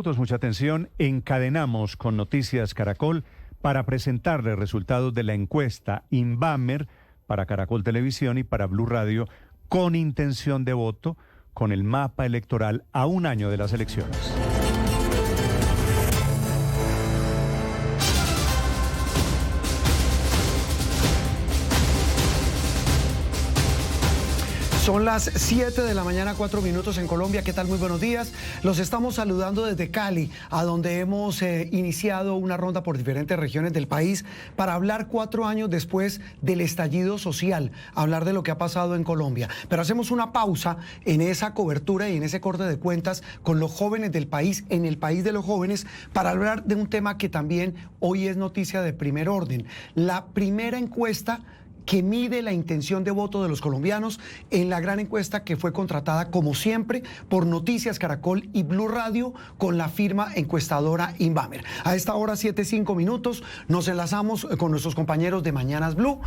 Mucha atención, encadenamos con Noticias Caracol para presentarle resultados de la encuesta Inbamer para Caracol Televisión y para Blue Radio con intención de voto con el mapa electoral a un año de las elecciones. Son las 7 de la mañana, 4 minutos en Colombia. ¿Qué tal? Muy buenos días. Los estamos saludando desde Cali, a donde hemos iniciado una ronda por diferentes regiones del país para hablar 4 años después del estallido social, hablar de lo que ha pasado en Colombia. Pero hacemos una pausa en esa cobertura y en ese corte de cuentas con los jóvenes del país, en el país de los jóvenes, para hablar de un tema que también hoy es noticia de primer orden. La primera encuesta que mide la intención de voto de los colombianos en la gran encuesta que fue contratada, como siempre, por Noticias Caracol y Blue Radio con la firma encuestadora Inbamer. A esta hora, 7:05 minutos, nos enlazamos con nuestros compañeros de Mañanas Blue.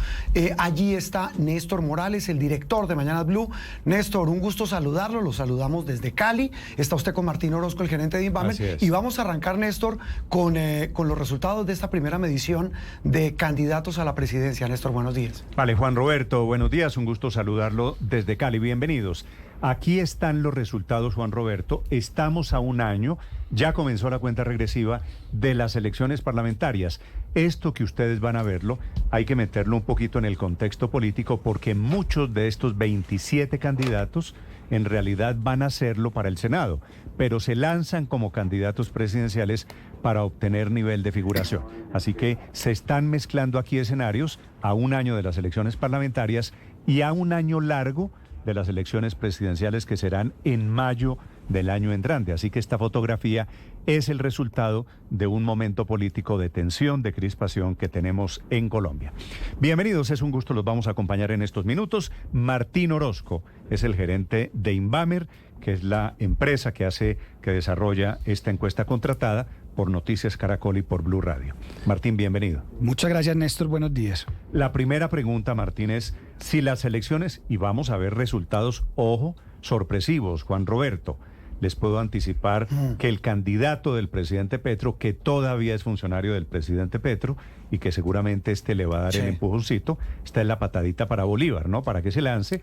Allí está Néstor Morales, el director de Mañanas Blue. Néstor, un gusto saludarlo, lo saludamos desde Cali. Está usted con Martín Orozco, el gerente de Inbamer. Y vamos a arrancar, Néstor, con los resultados de esta primera medición de candidatos a la presidencia. Néstor, buenos días. Vale, Juan Roberto, buenos días, un gusto saludarlo desde Cali, bienvenidos. Aquí están los resultados, Juan Roberto, estamos a un año, ya comenzó la cuenta regresiva de las elecciones parlamentarias. Esto que ustedes van a verlo, hay que meterlo un poquito en el contexto político porque muchos de estos 27 candidatos en realidad van a hacerlo para el Senado, pero se lanzan como candidatos presidenciales para obtener nivel de figuración. Así que se están mezclando aquí escenarios a un año de las elecciones parlamentarias y a un año largo de las elecciones presidenciales que serán en mayo del año entrante. Así que esta fotografía es el resultado de un momento político de tensión, de crispación que tenemos en Colombia. Bienvenidos, es un gusto, los vamos a acompañar en estos minutos. Martín Orozco es el gerente de Inbamer, que es la empresa que desarrolla esta encuesta contratada por Noticias Caracol y por Blue Radio. Martín, bienvenido. Muchas gracias, Néstor. Buenos días. La primera pregunta, Martín, es si las elecciones, y vamos a ver resultados, ojo, sorpresivos, Juan Roberto. Les puedo anticipar que el candidato del presidente Petro, que todavía es funcionario del presidente Petro y que seguramente le va a dar el empujoncito, está en la patadita para Bolívar, ¿no? Para que se lance.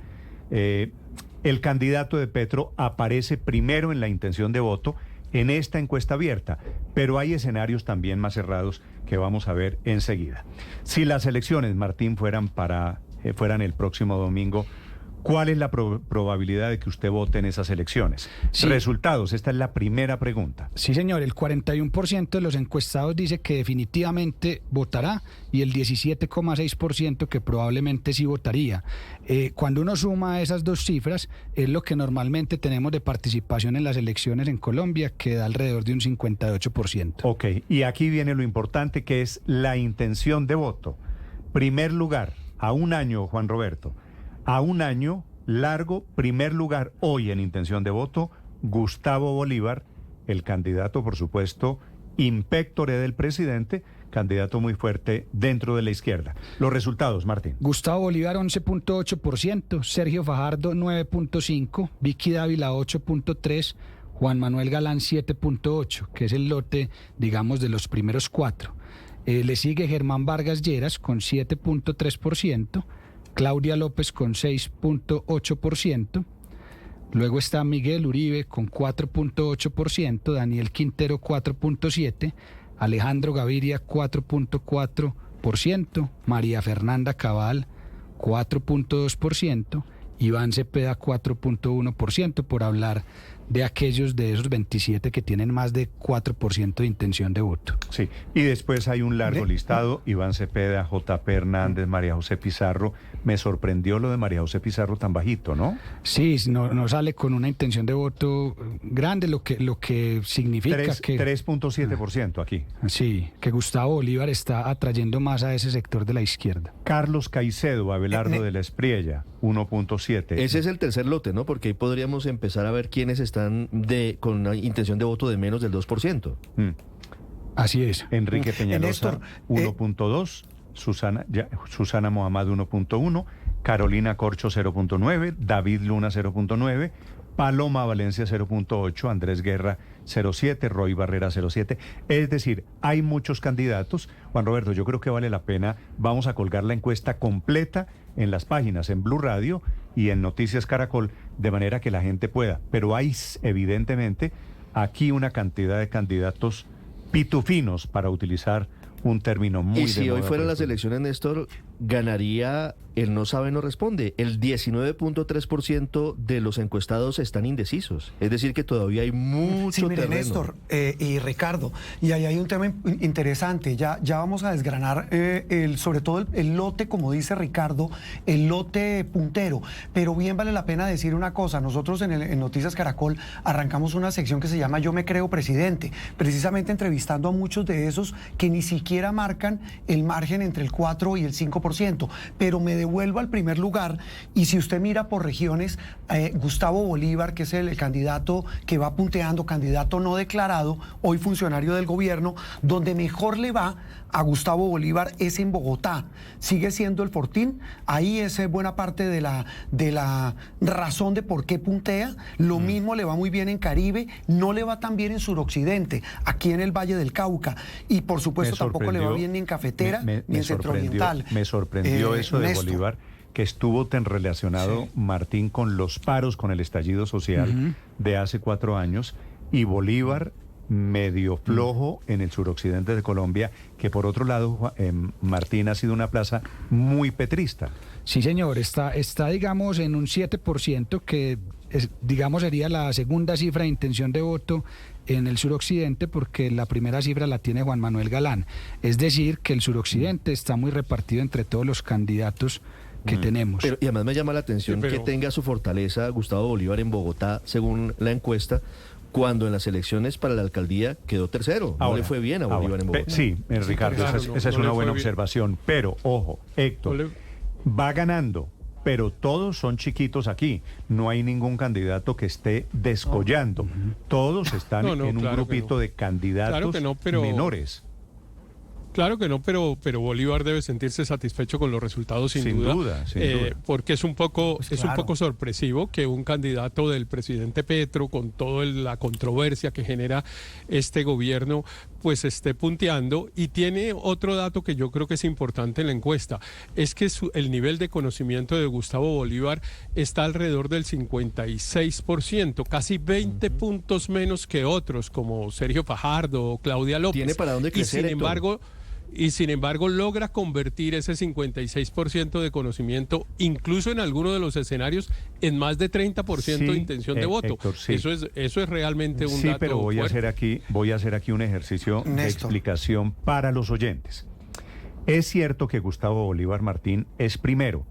El candidato de Petro aparece primero en la intención de voto en esta encuesta abierta, pero hay escenarios también más cerrados que vamos a ver enseguida. Si las elecciones, Martín, fueran el próximo domingo, ¿cuál es la probabilidad de que usted vote en esas elecciones? Sí. Resultados, esta es la primera pregunta. Sí, señor, el 41% de los encuestados dice que definitivamente votará y el 17,6% que probablemente sí votaría. Cuando uno suma esas dos cifras, es lo que normalmente tenemos de participación en las elecciones en Colombia, que da alrededor de un 58%. Ok, y aquí viene lo importante, que es la intención de voto. Primer lugar, a un año, Juan Roberto. A un año largo, primer lugar hoy en intención de voto, Gustavo Bolívar, el candidato, por supuesto, in pectore del presidente, candidato muy fuerte dentro de la izquierda. Los resultados, Martín. Gustavo Bolívar, 11,8%, Sergio Fajardo, 9,5%, Vicky Dávila, 8,3%, Juan Manuel Galán, 7,8%, que es el lote, digamos, de los primeros 4. Le sigue Germán Vargas Lleras con 7,3%, Claudia López con 6,8%, luego está Miguel Uribe con 4,8%, Daniel Quintero 4,7%, Alejandro Gaviria 4,4%, María Fernanda Cabal 4,2%, Iván Cepeda 4,1%, por hablar de aquellos de esos 27 que tienen más de 4% de intención de voto. Sí, y después hay un largo listado, Iván Cepeda, J.P. Hernández, María José Pizarro. Me sorprendió lo de María José Pizarro tan bajito, ¿no? Sí, no sale con una intención de voto grande, lo que significa que... 3,7% aquí. Sí, que Gustavo Bolívar está atrayendo más a ese sector de la izquierda. Carlos Caicedo, Abelardo de la Espriella, 1,7%. Ese es el tercer lote, ¿no? Porque ahí podríamos empezar a ver quiénes están con una intención de voto de menos del 2%. Así es. Enrique Peñalosa, 1,2%, Susana Mohamed, 1,1%, Carolina Corcho, 0,9%, David Luna, 0,9%, Paloma Valencia, 0,8%, Andrés Guerra, 0,7, Roy Barrera 0,7. Es decir, hay muchos candidatos. Juan Roberto, yo creo que vale la pena. Vamos a colgar la encuesta completa en las páginas, en Blue Radio y en Noticias Caracol, de manera que la gente pueda. Pero hay evidentemente aquí una cantidad de candidatos pitufinos, para utilizar un término muy Y si de hoy moda fueran por las estos. elecciones, Néstor, ganaría el no sabe, no responde. El 19.3% de los encuestados están indecisos. Es decir, que todavía hay mucho Sí, mire, terreno. Néstor y Ricardo, y ahí hay un tema interesante. Ya vamos a desgranar sobre todo el lote, como dice Ricardo, el lote puntero. Pero bien vale la pena decir una cosa. Nosotros en Noticias Caracol arrancamos una sección que se llama Yo me creo presidente, precisamente entrevistando a muchos de esos que ni siquiera marcan el margen entre el 4 y el 5%. Pero me devuelvo al primer lugar, y si usted mira por regiones, Gustavo Bolívar, que es el candidato que va punteando, candidato no declarado, hoy funcionario del gobierno, donde mejor le va a Gustavo Bolívar es en Bogotá. Sigue siendo el Fortín, ahí es buena parte de la razón de por qué puntea. Lo mismo le va muy bien en Caribe, no le va tan bien en Suroccidente, aquí en el Valle del Cauca, y por supuesto tampoco le va bien ni en Cafetera ni en Centrooriental. Me sorprendió eso de Néstor. Bolívar, que estuvo tan relacionado, Martín, con los paros, con el estallido social de hace 4 años, y Bolívar medio flojo en el suroccidente de Colombia, que por otro lado, Martín, ha sido una plaza muy petrista. Sí, señor, está digamos, en un 7%, que digamos sería la segunda cifra de intención de voto en el suroccidente, porque la primera cifra la tiene Juan Manuel Galán. Es decir, que el suroccidente está muy repartido entre todos los candidatos que tenemos. Y además me llama la atención que tenga su fortaleza Gustavo Bolívar en Bogotá, según la encuesta, cuando en las elecciones para la alcaldía quedó tercero. No le fue bien a Bolívar en Bogotá. Sí, Ricardo, claro, esa es no una le buena fue bien. observación. Pero, ojo, Héctor, va ganando, pero todos son chiquitos aquí. No hay ningún candidato que esté descollando. Todos están en un claro que grupito no. de candidatos Claro que no, pero- menores. Claro que no, pero Bolívar debe sentirse satisfecho con los resultados sin Sin duda, duda. porque es un poco Pues es un claro. poco sorpresivo que un candidato del presidente Petro, con toda la controversia que genera este gobierno, pues esté punteando. Y tiene otro dato que yo creo que es importante en la encuesta, es que el nivel de conocimiento de Gustavo Bolívar está alrededor del 56%, casi 20 puntos menos que otros como Sergio Fajardo o Claudia López. Tiene para dónde crecer, Héctor. Y sin embargo logra convertir ese 56% de conocimiento, incluso en alguno de los escenarios, en más de 30% de Sí, intención de voto. Héctor, sí. Eso es realmente un Sí, dato pero voy a fuerte. hacer aquí un ejercicio de Néstor. explicación para los oyentes. Es cierto que Gustavo Bolívar Martín es primero,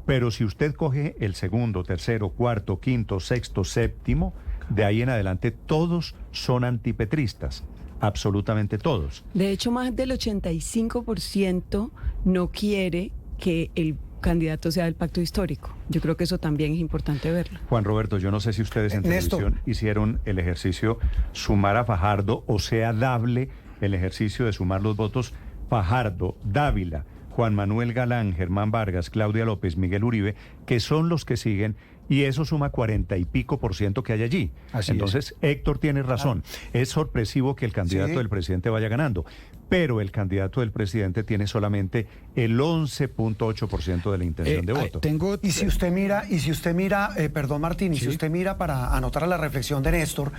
pero si usted coge el segundo, tercero, cuarto, quinto, sexto, séptimo, de ahí en adelante todos son antipetristas, absolutamente todos. De hecho, más del 85% no quiere que el candidato sea del pacto histórico. Yo creo que eso también es importante verlo. Juan Roberto, yo no sé si ustedes en Néstor. televisión hicieron el ejercicio sumar a Fajardo, o sea, dable el ejercicio de sumar los votos Fajardo, Dávila, Juan Manuel Galán, Germán Vargas, Claudia López, Miguel Uribe, que son los que siguen, y eso suma 40 y pico % que hay allí. Así Entonces, Héctor tiene razón. Es sorpresivo que el candidato Sí. del presidente vaya ganando, pero el candidato del presidente tiene solamente el 11.8% de la intención de voto. Tengo Y si usted mira, perdón Martín, y si usted mira, para anotar a la reflexión de Néstor,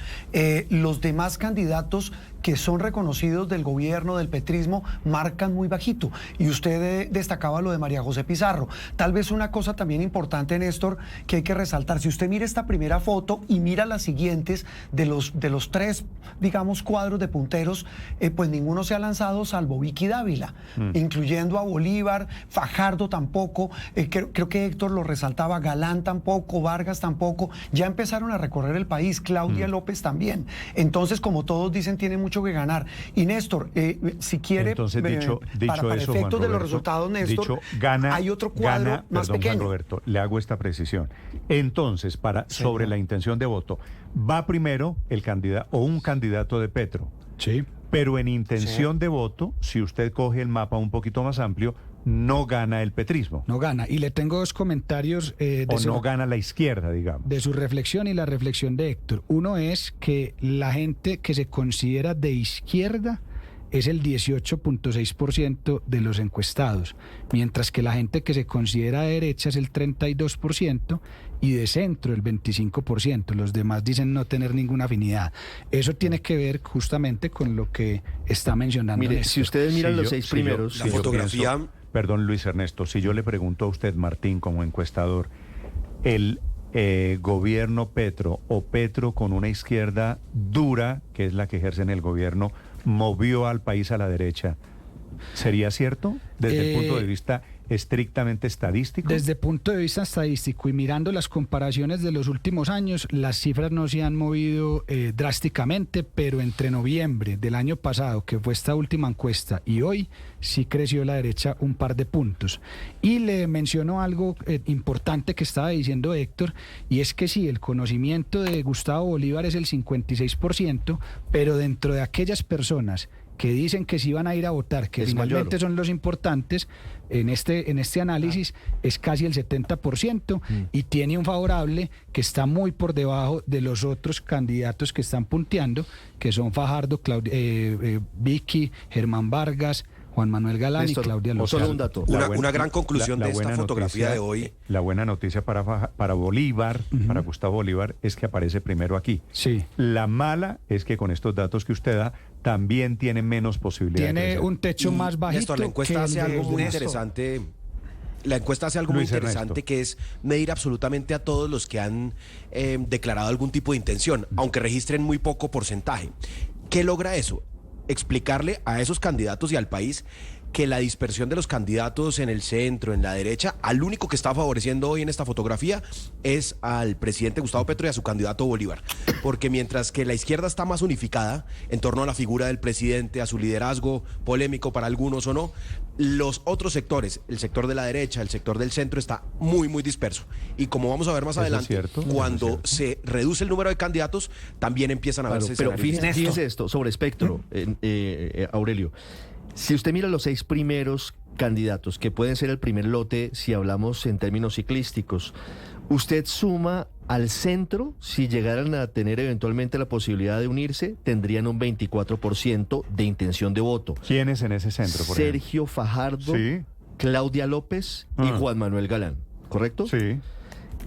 los demás candidatos que son reconocidos del gobierno, del petrismo, marcan muy bajito. Y usted destacaba lo de María José Pizarro. Tal vez una cosa también importante, Néstor, que hay que resaltar. Si usted mira esta primera foto y mira las siguientes de los 3, digamos, cuadros de punteros, pues ninguno se ha lanzado salvo Vicky Dávila, incluyendo a Bolívar, Fajardo tampoco, creo que Héctor lo resaltaba, Galán tampoco, Vargas tampoco, ya empezaron a recorrer el país, Claudia López también. Entonces, como todos dicen, tiene mucho que ganar. Y Néstor, si quiere, Entonces, dicho para eso, efectos Juan de los Roberto, resultados, Néstor, dicho, gana, hay otro cuadro gana, más perdón, pequeño. Juan Roberto, le hago esta precisión. Entonces, sobre la intención de voto, va primero el candidato o un candidato de Petro. Sí. Pero en intención de voto, si usted coge el mapa un poquito más amplio, no gana el petrismo. No gana. Y le tengo dos comentarios no gana la izquierda, digamos. de su reflexión y la reflexión de Héctor. Uno es que la gente que se considera de izquierda es el 18.6% de los encuestados, mientras que la gente que se considera de derecha es el 32% y de centro el 25%. Los demás dicen no tener ninguna afinidad. Eso tiene que ver justamente con lo que está mencionando Mire, Néstor. si ustedes miran los 6 primeros... la fotografía... Perdón, Luis Ernesto, si yo le pregunto a usted, Martín, como encuestador, el gobierno Petro o Petro con una izquierda dura, que es la que ejerce en el gobierno, movió al país a la derecha, ¿sería cierto desde el punto de vista estrictamente estadístico? Desde el punto de vista estadístico y mirando las comparaciones de los últimos años, las cifras no se han movido drásticamente, pero entre noviembre del año pasado, que fue esta última encuesta, y hoy sí creció la derecha un par de puntos. Y le menciono algo importante que estaba diciendo Héctor, y es que sí, el conocimiento de Gustavo Bolívar es el 56%, pero dentro de aquellas personas que dicen que sí van a ir a votar, que finalmente son los importantes, en este análisis es casi el 70% y tiene un favorable que está muy por debajo de los otros candidatos que están punteando, que son Fajardo, Vicky, Germán Vargas, Juan Manuel Galán y Claudia López. Solo un dato. Una gran conclusión de esta fotografía de hoy. La buena noticia para Bolívar, para Gustavo Bolívar, es que aparece primero aquí. Sí. La mala es que con estos datos que usted da, también tiene menos posibilidades. Tiene un techo más bajito. Néstor, la encuesta hace algo muy interesante. La encuesta hace algo muy interesante, que es medir absolutamente a todos los que han declarado algún tipo de intención, aunque registren muy poco porcentaje. ¿Qué logra eso? Explicarle a esos candidatos y al país que la dispersión de los candidatos en el centro, en la derecha, al único que está favoreciendo hoy en esta fotografía es al presidente Gustavo Petro y a su candidato Bolívar. Porque mientras que la izquierda está más unificada en torno a la figura del presidente, a su liderazgo polémico para algunos o no, los otros sectores, el sector de la derecha, el sector del centro, está muy, muy disperso. Y como vamos a ver más adelante, cuando se reduce el número de candidatos, también empiezan a verse pero escenarios. fíjese esto, sobre espectro, Aurelio. Si usted mira los 6 primeros candidatos, que pueden ser el primer lote si hablamos en términos ciclísticos, usted suma al centro, si llegaran a tener eventualmente la posibilidad de unirse, tendrían un 24% de intención de voto. ¿Quiénes en ese centro, por Sergio Fajardo, Claudia López y Juan Manuel Galán, ¿correcto? Sí.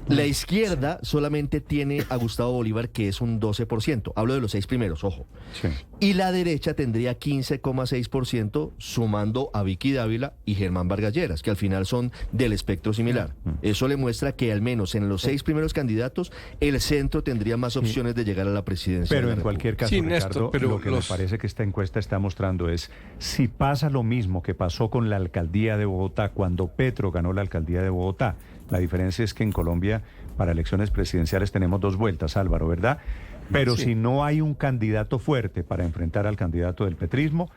La izquierda solamente tiene a Gustavo Bolívar, que es un 12%. Hablo de los 6 primeros, ojo. Sí. Y la derecha tendría 15,6%, sumando a Vicky Dávila y Germán Vargas Lleras, que al final son del espectro similar. Eso le muestra que al menos en los 6 primeros candidatos, el centro tendría más opciones de llegar a la presidencia. Pero en cualquier caso, Ricardo, lo que me parece que esta encuesta está mostrando es, si pasa lo mismo que pasó con la alcaldía de Bogotá, cuando Petro ganó la alcaldía de Bogotá. La diferencia es que en Colombia, para elecciones presidenciales, tenemos 2 vueltas, Álvaro, ¿verdad? Pero si no hay un candidato fuerte para enfrentar al candidato del petrismo,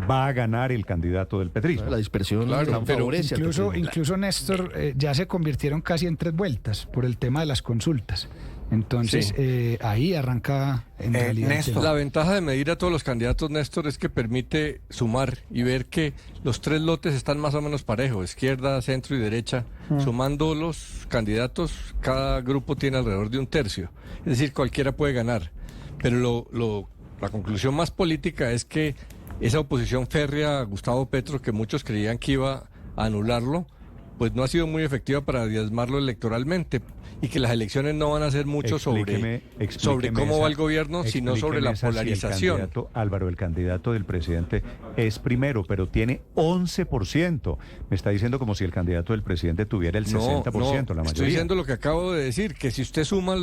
va a ganar el candidato del petrismo. La dispersión favorece. Incluso Néstor, ya se convirtieron casi en 3 vueltas por el tema de las consultas. Entonces, ahí arranca en realidad. Néstor. La ventaja de medir a todos los candidatos, Néstor, es que permite sumar y ver que los 3 lotes están más o menos parejos, izquierda, centro y derecha. Sumando los candidatos, cada grupo tiene alrededor de un tercio. Es decir, cualquiera puede ganar. Pero la conclusión más política es que esa oposición férrea a Gustavo Petro, que muchos creían que iba a anularlo, pues no ha sido muy efectiva para diezmarlo electoralmente, y que las elecciones no van a ser mucho sobre cómo va el gobierno, sino sobre la polarización. Si Álvaro, el candidato del presidente es primero, pero tiene 11%. Me está diciendo como si el candidato del presidente tuviera el 60%, la mayoría. Estoy diciendo lo que acabo de decir, que si usted suma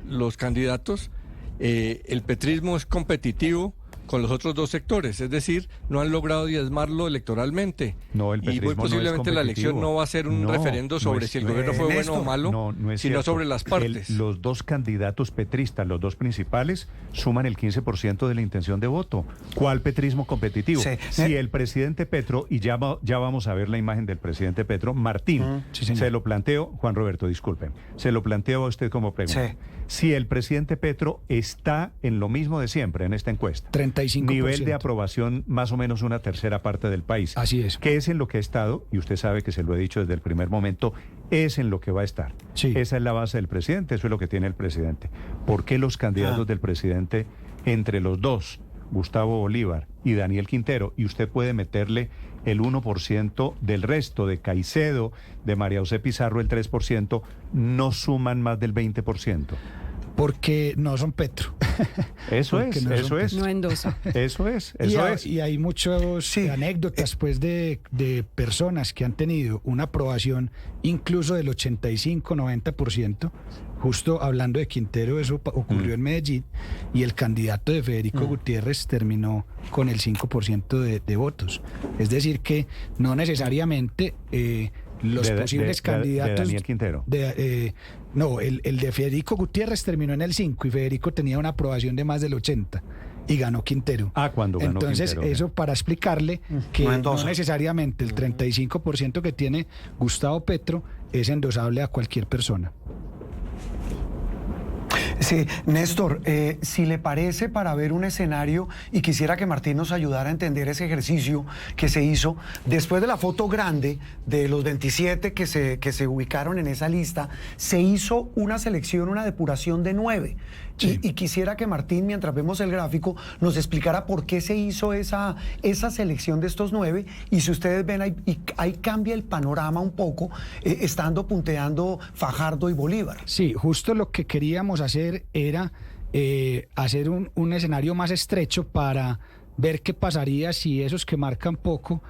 los candidatos, el petrismo es competitivo con los otros 2 sectores, es decir, no han logrado diezmarlo electoralmente. No, el petrismo y muy posiblemente la elección no va a ser un referendo sobre si el gobierno fue bueno o malo, sino sobre las partes. Los 2 candidatos petristas, los 2 principales, suman el 15% de la intención de voto. ¿Cuál petrismo competitivo? Si el presidente Petro, y ya vamos a ver la imagen del presidente Petro, Martín, se lo planteo, Juan Roberto, disculpen, se lo planteo a usted como pregunta. si el presidente Petro está en lo mismo de siempre en esta encuesta. 35%. Nivel de aprobación más o menos una tercera parte del país. Así es. Que es en lo que ha estado, y usted sabe que se lo he dicho desde el primer momento, es en lo que va a estar. Sí. Esa es la base del presidente, eso es lo que tiene el presidente. ¿Por qué los candidatos del presidente entre los dos, Gustavo Bolívar y Daniel Quintero, y usted puede meterle el 1% del resto, de Caicedo, de María José Pizarro el 3%, no suman más del 20%? Porque no son Petro. Eso es, no eso es. No endosa. Eso es, Y eso hay, es. y hay muchas anécdotas pues de personas que han tenido una aprobación incluso del 85-90%. Justo hablando de Quintero, eso ocurrió en Medellín, y el candidato de Federico Gutiérrez terminó con el 5% de votos. Es decir que no necesariamente los posibles candidatos... De Daniel Quintero. No, el de Federico Gutiérrez terminó en el 5 y Federico tenía una aprobación de más del 80 y ganó Quintero. Cuando ganó Entonces, Quintero. eso para explicarle que no necesariamente el 35% que tiene Gustavo Petro es endosable a cualquier persona. Sí, Néstor, si le parece, para ver un escenario, y quisiera que Martín nos ayudara a entender ese ejercicio que se hizo después de la foto grande de los 27 que se ubicaron en esa lista, se hizo una selección, una depuración de 9. Sí. Y quisiera que Martín, mientras vemos el gráfico, nos explicara por qué se hizo esa selección de estos 9, y si ustedes ven, ahí cambia el panorama un poco, estando punteando Fajardo y Bolívar. Sí, justo lo que queríamos hacer era hacer un escenario más estrecho para ver qué pasaría si esos que marcan poco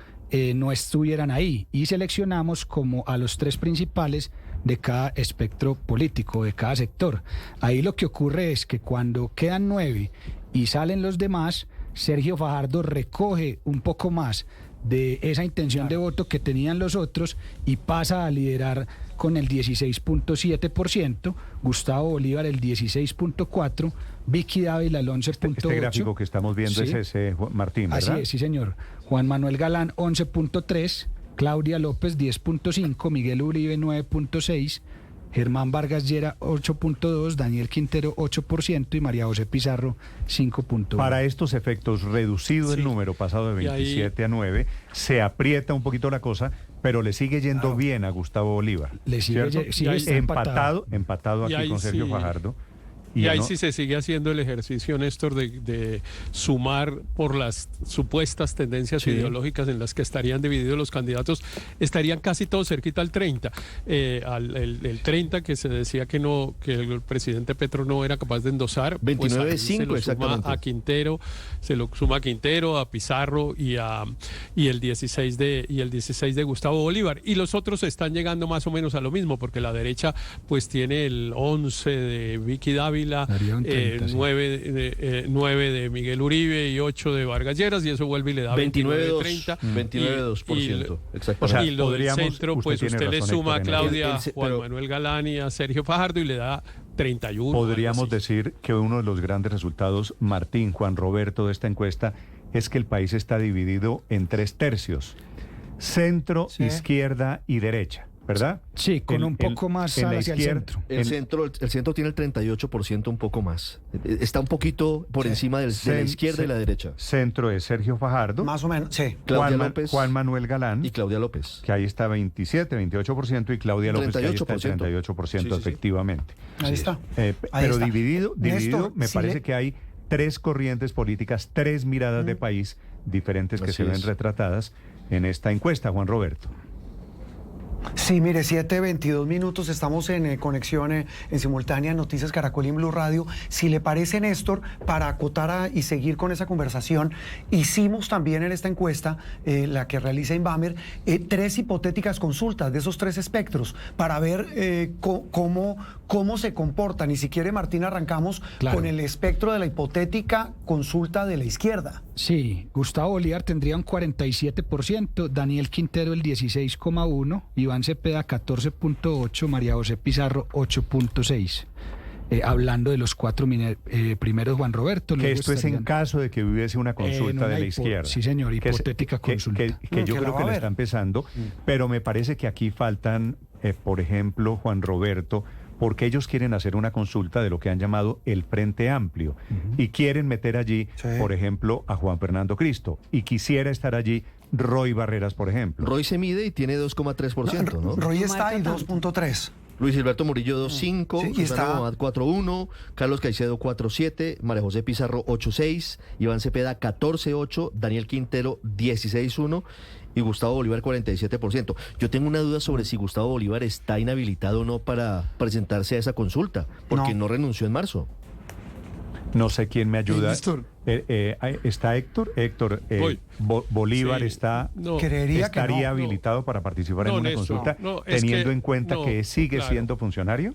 no estuvieran ahí, y seleccionamos como a los 3 principales de cada espectro político, de cada sector. Ahí lo que ocurre es que cuando quedan 9 y salen los demás, Sergio Fajardo recoge un poco más de esa intención de voto que tenían los otros y pasa a liderar con el 16.7%, Gustavo Bolívar el 16.4%, Vicky Dávila el 11.8%. Este gráfico que estamos viendo es ese, Martín, ¿verdad? Así es, sí señor. Juan Manuel Galán 11.3%, Claudia López 10.5%, Miguel Uribe 9.6%, Germán Vargas Llera 8.2%, Daniel Quintero 8% y María José Pizarro 5.1%. Para estos efectos, reducido el número, pasado de 27 a 9, se aprieta un poquito la cosa, pero le sigue yendo bien a Gustavo Bolívar. Le sigue empatado aquí con Sergio Fajardo. Y ahí sí se sigue haciendo el ejercicio, Néstor, de sumar por las supuestas tendencias ideológicas en las que estarían divididos los candidatos, estarían casi todos cerquita al 30. El 30 que se decía que el presidente Petro no era capaz de endosar. 29.5 pues exactamente. Se lo suma a Quintero, a Pizarro y el 16 de Gustavo Bolívar. Y los otros están llegando más o menos a lo mismo, porque la derecha pues tiene el 11 de Vicky Dávila, 9 de Miguel Uribe y 8 de Vargas Lleras, y eso vuelve y le da 29.30. 29.2%. Exactamente. Y lo del centro, pues usted le suma a Claudia, Juan Manuel Galán y a Sergio Fajardo y le da 31. Podríamos decir que uno de los grandes resultados, Martín, Juan Roberto, de esta encuesta es que el país está dividido en 3 tercios: centro, izquierda y derecha, ¿verdad? Sí, con un poco más en la hacia izquierda. el centro. El centro tiene el 38%, un poco más. Está un poquito por encima de la izquierda y la derecha. Centro es Sergio Fajardo. Más o menos, sí. Claudia López. Juan Manuel Galán. Y Claudia López. Que ahí está 28%, y Claudia López, que ahí está 38%, efectivamente. Ahí está. Pero dividido, Néstor, me parece que hay 3 corrientes políticas, 3 miradas de país diferentes que se ven retratadas en esta encuesta, Juan Roberto. Sí, mire, 7:22 minutos, estamos en conexión en simultánea en Noticias Caracol y en Blue Radio. Si le parece, Néstor, para acotar y seguir con esa conversación, hicimos también en esta encuesta, la que realiza Inbamer, 3 hipotéticas consultas de esos 3 espectros para ver cómo se comportan. Y si quiere, Martín, arrancamos con el espectro de la hipotética consulta de la izquierda. Sí, Gustavo Bolívar tendría un 47%, Daniel Quintero el 16.1%, Iván Cepeda 14.8%, María José Pizarro 8.6%. Hablando de los 4 primeros, Juan Roberto. Que esto es en caso de que hubiese una consulta de la izquierda. Sí, señor, hipotética consulta. Que yo creo que la está empezando, pero me parece que aquí faltan, por ejemplo, Juan Roberto, porque ellos quieren hacer una consulta de lo que han llamado el Frente Amplio y quieren meter allí, por ejemplo, a Juan Fernando Cristo, y quisiera estar allí Roy Barreras, por ejemplo. Roy se mide y tiene 2,3%, ¿no? Roy está en 2.3. Luis Gilberto Murillo 2.5, Sí, y está 4.1, Carlos Caicedo 4.7, María José Pizarro 8.6, Iván Cepeda 14.8, Daniel Quintero 16.1 y Gustavo Bolívar 47%. Yo tengo una duda sobre si Gustavo Bolívar está inhabilitado o no para presentarse a esa consulta, porque no renunció en marzo. No sé quién me ayuda. Néstor. ¿Está Héctor? Héctor, Bolívar Sí, está, Creería que estaría no. habilitado para participar en una Néstor, consulta, es teniendo que en cuenta que sigue claro. siendo funcionario.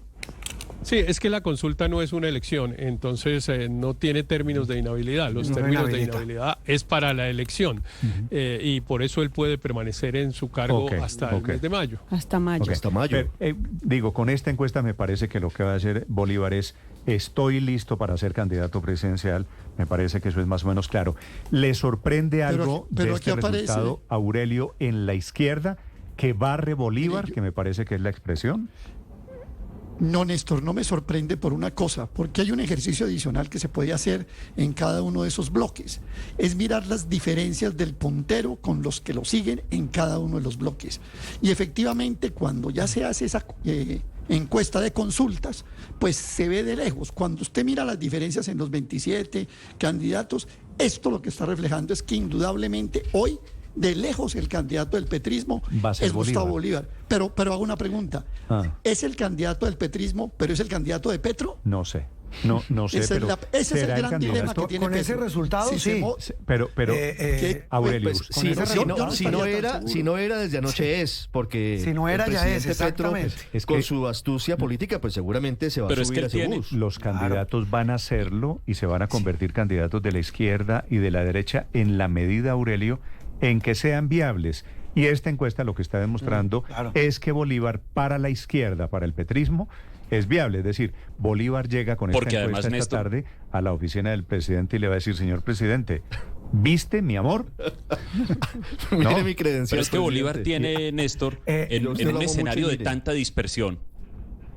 Sí, es que la consulta no es una elección, entonces no tiene términos de inhabilidad. Los No términos de inhabilita. inhabilidad es para la elección y por eso él puede permanecer en su cargo hasta el mes de mayo. Hasta mayo. Ok. Hasta mayo. Pero, digo, con esta encuesta me parece que lo que va a hacer Bolívar es: estoy listo para ser candidato presidencial. Me parece que eso es más o menos claro. ¿Le sorprende algo pero de aquí este aparece- resultado, Aurelio, en la izquierda, que barre Bolívar, Mire, que me parece que es la expresión? No, Néstor, no me sorprende por una cosa, porque hay un ejercicio adicional que se puede hacer en cada uno de esos bloques. Es mirar las diferencias del puntero con los que lo siguen en cada uno de los bloques. Y efectivamente, cuando ya se hace esa encuesta de consultas, pues se ve de lejos. Cuando usted mira las diferencias en los 27 candidatos, esto lo que está reflejando es que indudablemente hoy, de lejos, el candidato del petrismo Va a ser es Gustavo Bolívar. Pero hago una pregunta. ¿Es el candidato del petrismo, pero es el candidato de Petro? No sé. No sé, Ese es pero ese es el ¿será gran dilema candidato? que tiene Con ese Petro. resultado, Si se sí. mo- Pero Aurelio, Pues, con ese resultado Si estaría no tan era, seguro. si no era, desde anoche es, porque Si no era, el ya es, presidente Petro, exactamente. Es con que- su astucia política, pues seguramente se va Pero a es subir que a él ese tiene- bus. los candidatos van a hacerlo y se van a convertir candidatos de la izquierda y de la derecha en la medida, Aurelio, en que sean viables. Y esta encuesta lo que está demostrando es que Bolívar para la izquierda, para el petrismo, es viable. Es decir, Bolívar llega con Porque esta encuesta además, esta Néstor, tarde a la oficina del presidente y le va a decir: señor presidente, ¿viste, mi amor? Mire mi credencial. Pero es que Bolívar presidente. tiene, Néstor, yo en usted lo un amo escenario mucho y de mire. tanta dispersión,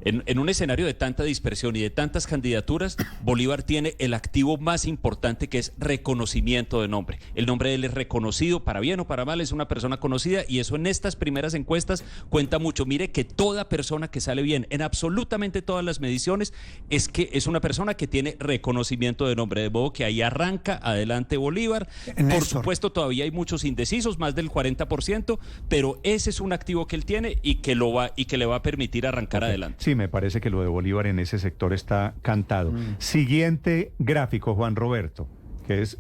en un escenario de tanta dispersión y de tantas candidaturas, Bolívar tiene el activo más importante, que es reconocimiento de nombre. El nombre de él es reconocido, para bien o para mal, es una persona conocida, y eso en estas primeras encuestas cuenta mucho. Mire que toda persona que sale bien en absolutamente todas las mediciones es que es una persona que tiene reconocimiento de nombre, de modo que ahí arranca adelante Bolívar. Por Néstor. supuesto, todavía hay muchos indecisos, más del 40%, pero ese es un activo que él tiene y que le va a permitir arrancar adelante. Sí, me parece que lo de Bolívar en ese sector está cantado. Siguiente gráfico, Juan Roberto, que es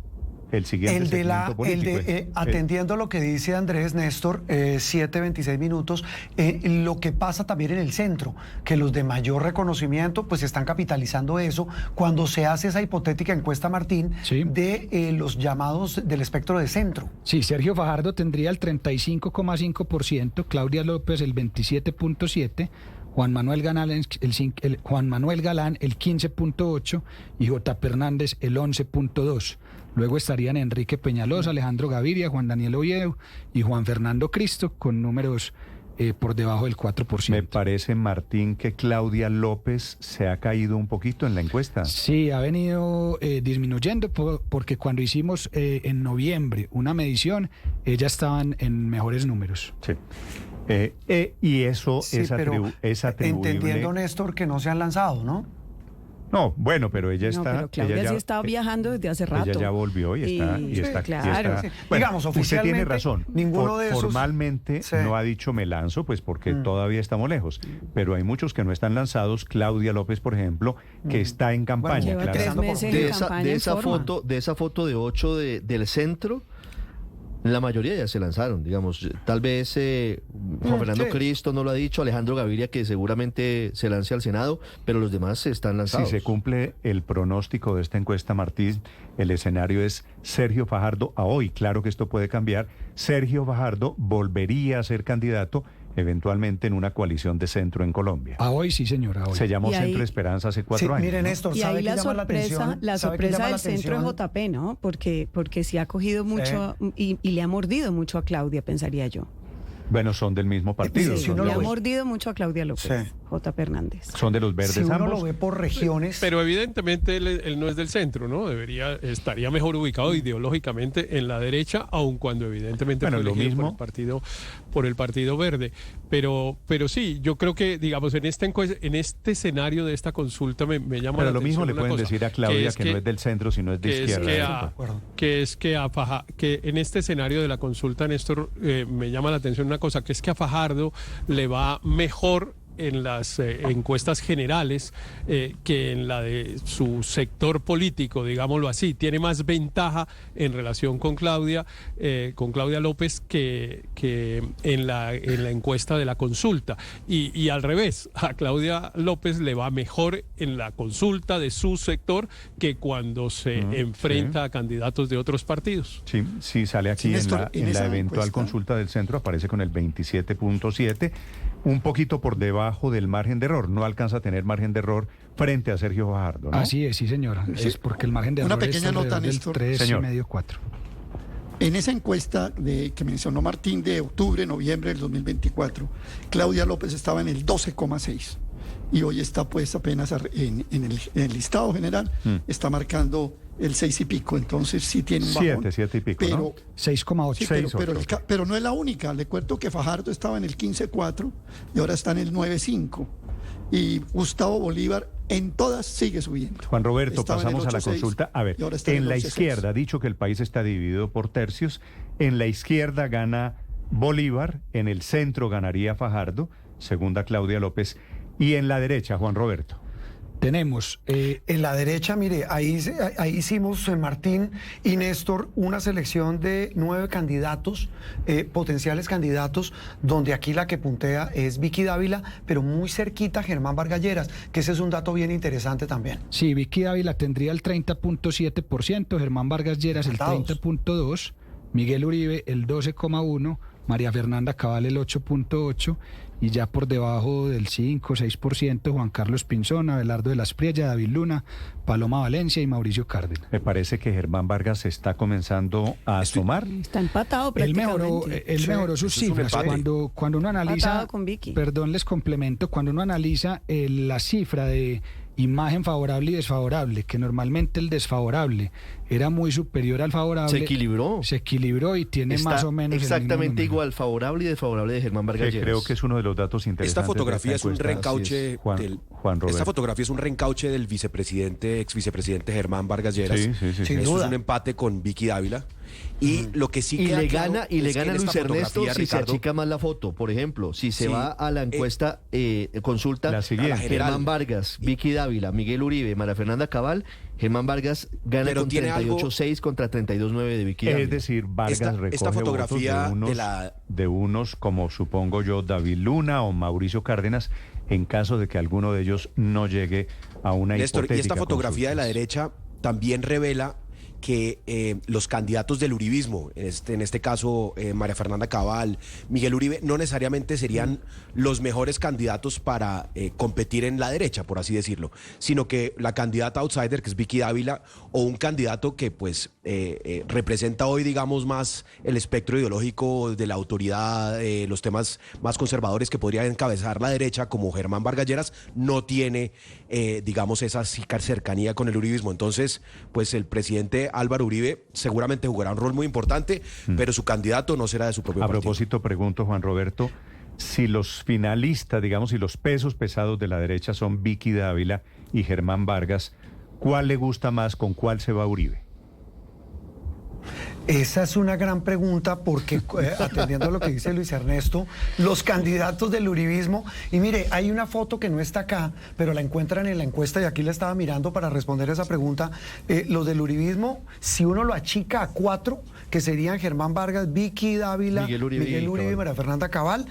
el siguiente El de segmento político. atendiendo lo que dice Andrés, Néstor, 7:26 minutos, lo que pasa también en el centro, que los de mayor reconocimiento pues están capitalizando eso cuando se hace esa hipotética encuesta, Martín, Sí. de los llamados del espectro de centro. Sí, Sergio Fajardo tendría el 35,5%, Claudia López el 27,7%, Juan Manuel Galán el 15,8% y J. Hernández el 11,2%. Luego estarían Enrique Peñalosa, Alejandro Gaviria, Juan Daniel Oviedo y Juan Fernando Cristo con números por debajo del 4%. Me parece, Martín, que Claudia López se ha caído un poquito en la encuesta. Sí, ha venido disminuyendo porque cuando hicimos en noviembre una medición, ellas estaban en mejores números. Sí. Y eso Sí, es, pero es atribuible. entendiendo, Néstor, que no se han lanzado, ¿no? No, bueno, pero ella No, está. pero Claudia ella sí está viajando desde hace rato. Ella ya volvió y está. Y- Y está, sí, y claro. está- Sí. Bueno, Digamos, usted tiene oficialmente, razón. ninguno de esos- Formalmente Sí. no ha dicho me lanzo, pues porque todavía estamos lejos. Pero hay muchos que no están lanzados. Claudia López, por ejemplo, que está en campaña. lleva claro. 3 meses de en esa, campaña de en esa forma. foto, de esa foto de 8 del centro, la mayoría ya se lanzaron, digamos. Tal vez Juan Fernando sí. Cristo no lo ha dicho, Alejandro Gaviria, que seguramente se lance al Senado, pero los demás están Si lanzados. se cumple el pronóstico de esta encuesta, Martín, el escenario es Sergio Fajardo a hoy. Claro que esto puede cambiar. Sergio Fajardo volvería a ser candidato eventualmente en una coalición de centro en Colombia. A hoy sí, señora, a hoy. Se llamó Y ahí- Centro Esperanza hace 4 Sí, años. mire, ¿no? Néstor, Y ¿sabe ahí qué la llama sorpresa, atención? ¿Sabe qué del llama la centro es atención? JP, ¿no? Porque sí ha cogido mucho y le ha mordido mucho a Claudia, pensaría yo. Bueno, son del mismo partido. Sí, Sí, son uno le de ha lo- los- mordido mucho a Claudia López. Sí. J. Hernández. ¿Son de los verdes Si uno ambos? lo ve por regiones... Pero evidentemente él no es del centro, ¿no? Estaría mejor ubicado ideológicamente en la derecha, aun cuando evidentemente Bueno, fue lo elegido mismo. por el Partido Verde. Pero sí, yo creo que, digamos, en este escenario de esta consulta me llama Pero la lo mismo atención le una pueden cosa, decir a Claudia que no es del centro, sino es de izquierda. Que en este escenario de la consulta, Néstor, me llama la atención una cosa, que es que a Fajardo le va mejor en las encuestas generales que en la de su sector político, digámoslo así. Tiene más ventaja en relación con Claudia López que en la encuesta de la consulta. Y al revés, a Claudia López le va mejor en la consulta de su sector que cuando se enfrenta a candidatos de otros partidos. Sí, sale aquí Néstor, en la eventual encuesta, consulta del centro, aparece con el 27.7, un poquito por debajo del margen de error. No alcanza a tener margen de error frente a Sergio Fajardo, ¿no? Así es, sí, señor. Es porque el margen de Una error pequeña es nota, alrededor del Néstor. 3,5, 4. En esa encuesta que mencionó Martín de octubre, noviembre del 2024, Claudia López estaba en el 12,6 y hoy está pues apenas en el listado general, está marcando el 6 y pico, entonces sí tiene un bajón. 7 y pico, pero, ¿no? 6,8. Sí, pero no es la única. Le cuento que Fajardo estaba en el 15,4 y ahora está en el 9,5. Y Gustavo Bolívar en todas sigue subiendo. Juan Roberto, Estaba en el pasamos a la 8,6 consulta. A ver, y ahora está en el la 11,6. izquierda, dicho que el país está dividido por tercios, en la izquierda gana Bolívar, en el centro ganaría Fajardo, segunda Claudia López, y en la derecha, Juan Roberto. Tenemos En la derecha, mire, ahí hicimos, Martín y Néstor, una selección de 9 candidatos, potenciales candidatos, donde aquí la que puntea es Vicky Dávila, pero muy cerquita Germán Vargas Lleras, que ese es un dato bien interesante también. Sí, Vicky Dávila tendría el 30,7%, Germán Vargas Lleras el 30,2%, Miguel Uribe el 12,1%, María Fernanda Cabal el 8,8%, y ya por debajo del 5-6% Juan Carlos Pinzón, Abelardo de la Espriella, David Luna, Paloma Valencia y Mauricio Cárdenas. Me parece que Germán Vargas está comenzando a asomar. Está empatado Él prácticamente. mejoró sus cifras. Cuando uno analiza, Empatado con Vicky. perdón, les complemento, cuando uno analiza la cifra de imagen favorable y desfavorable, que normalmente el desfavorable era muy superior al favorable. Se equilibró y tiene Está más o menos exactamente igual favorable y desfavorable de Germán Vargas Lleras. Creo que es uno de los datos interesantes. Esta fotografía de es un reencauche Juan Roberto. Esta fotografía es un reencauche del ex vicepresidente Germán Vargas Lleras. Sin Eso duda. es un empate con Vicky Dávila. Y lo que sí Y queda le claro gana, es Luis que en esta Ernesto fotografía, si se Ricardo, achica más la foto. Por ejemplo, si se Sí. va a la encuesta consulta, La siguiente. Germán Vargas, Vicky Dávila, Miguel Uribe, María Fernanda Cabal, Germán Vargas gana Pero con tiene 38,6 contra 32,9 de Vicky Dávila. Es decir, Vargas Esta recoge fotografía votos de unos como supongo yo David Luna o Mauricio Cárdenas, en caso de que alguno de ellos no llegue a una Néstor, hipotética y esta fotografía de la consulta. derecha también revela que los candidatos del uribismo, en este caso María Fernanda Cabal, Miguel Uribe, no necesariamente serían los mejores candidatos para competir en la derecha, por así decirlo, sino que la candidata outsider, que es Vicky Dávila, o un candidato que pues representa hoy, digamos, más el espectro ideológico de la autoridad, los temas más conservadores que podría encabezar la derecha, como Germán Vargas Lleras, no tiene, digamos, esa cercanía con el uribismo. Entonces, pues el presidente Álvaro Uribe seguramente jugará un rol muy importante, pero su candidato no será de su propio partido. A propósito, pregunto, Juan Roberto, si los finalistas, digamos, si los pesos pesados de la derecha son Vicky Dávila y Germán Vargas, ¿cuál le gusta más? ¿Con cuál se va Uribe? Esa es una gran pregunta porque, atendiendo a lo que dice Luis Ernesto, los candidatos del uribismo, y mire, hay una foto que no está acá, pero la encuentran en la encuesta y aquí la estaba mirando para responder esa pregunta. Los del uribismo, si uno lo achica a 4, que serían Germán Vargas, Vicky Dávila, Miguel Uribe y María Fernanda Cabal,